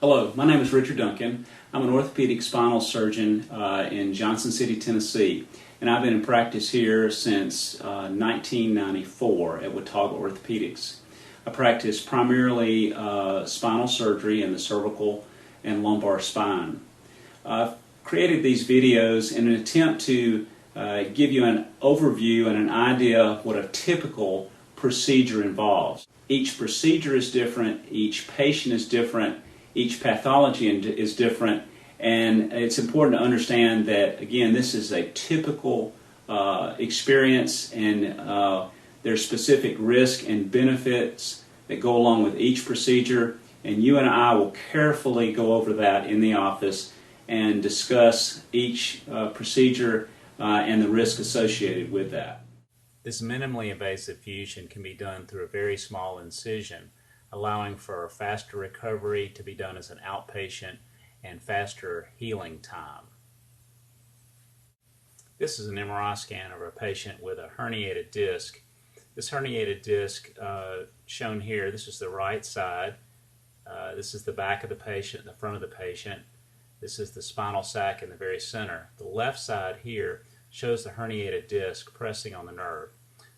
Hello, my name is Richard Duncan. I'm an orthopedic spinal surgeon in Johnson City, Tennessee, and I've been in practice here since 1994 at Watauga Orthopedics. I practice primarily spinal surgery in the cervical and lumbar spine. I've created these videos in an attempt to give you an overview and an idea of what a typical procedure involves. Each procedure is different, each patient is different, each pathology is different, and it's important to understand that, again, this is a typical experience, and there's specific risk and benefits that go along with each procedure, and you and I will carefully go over that in the office and discuss each procedure and the risk associated with that. This minimally invasive fusion can be done through a very small incision, allowing for faster recovery to be done as an outpatient and faster healing time. This is an MRI scan of a patient with a herniated disc. This herniated disc shown here, this is the right side, this is the back of the patient, the front of the patient, this is the spinal sac in the very center. The left side here shows the herniated disc pressing on the nerve.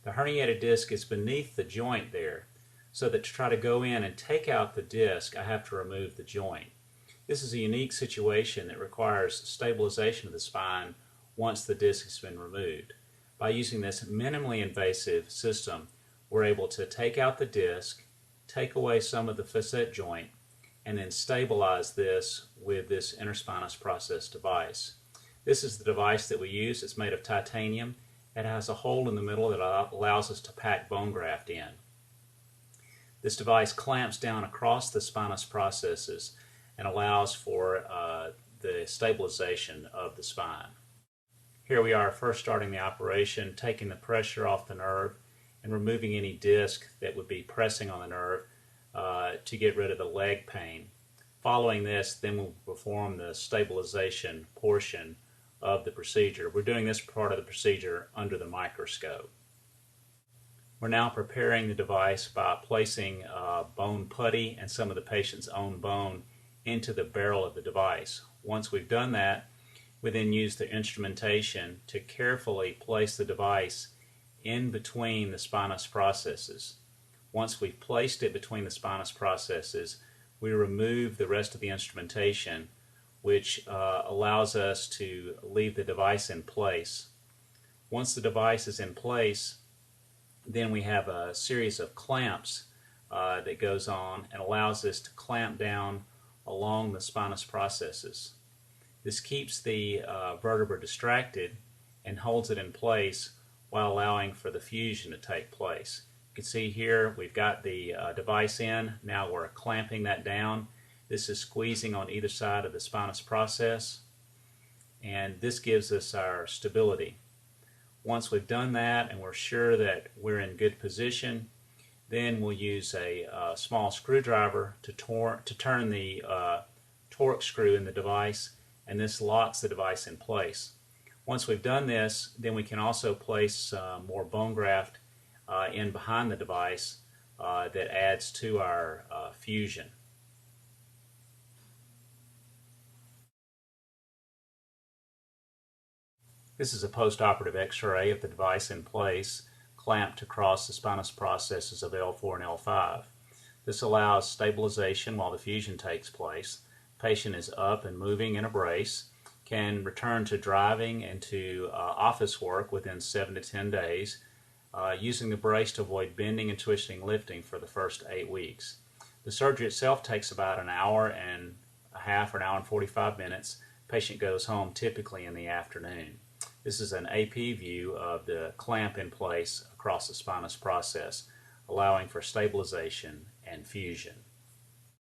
The herniated disc is beneath the joint there, so that to try to go in and take out the disc, I have to remove the joint. This is a unique situation that requires stabilization of the spine once the disc has been removed. By using this minimally invasive system, we're able to take out the disc, take away some of the facet joint, and then stabilize this with this interspinous process device. This is the device that we use. It's made of titanium. It has a hole in the middle that allows us to pack bone graft in. This device clamps down across the spinous processes and allows for the stabilization of the spine. Here we are first starting the operation, taking the pressure off the nerve and removing any disc that would be pressing on the nerve to get rid of the leg pain. Following this, then we'll perform the stabilization portion of the procedure. We're doing this part of the procedure under the microscope. We're now preparing the device by placing bone putty and some of the patient's own bone into the barrel of the device. Once we've done that, we then use the instrumentation to carefully place the device in between the spinous processes. Once we've placed it between the spinous processes, we remove the rest of the instrumentation, which allows us to leave the device in place. Once the device is in place, then we have a series of clamps that goes on and allows us to clamp down along the spinous processes. This keeps the vertebra distracted and holds it in place while allowing for the fusion to take place. You can see here we've got the device in. Now we're clamping that down. This is squeezing on either side of the spinous process, and this gives us our stability. Once we've done that and we're sure that we're in good position, then we'll use a small screwdriver to turn the torque screw in the device, and this locks the device in place. Once we've done this, then we can also place more bone graft in behind the device that adds to our fusion. This is a post-operative x-ray of the device in place, clamped across the spinous processes of L4 and L5. This allows stabilization while the fusion takes place. The patient is up and moving in a brace, can return to driving and to office work within 7 to 10 days, using the brace to avoid bending and twisting lifting for the first 8 weeks. The surgery itself takes about an hour and a half or an hour and 45 minutes. Patient goes home typically in the afternoon. This is an AP view of the clamp in place across the spinous process, allowing for stabilization and fusion.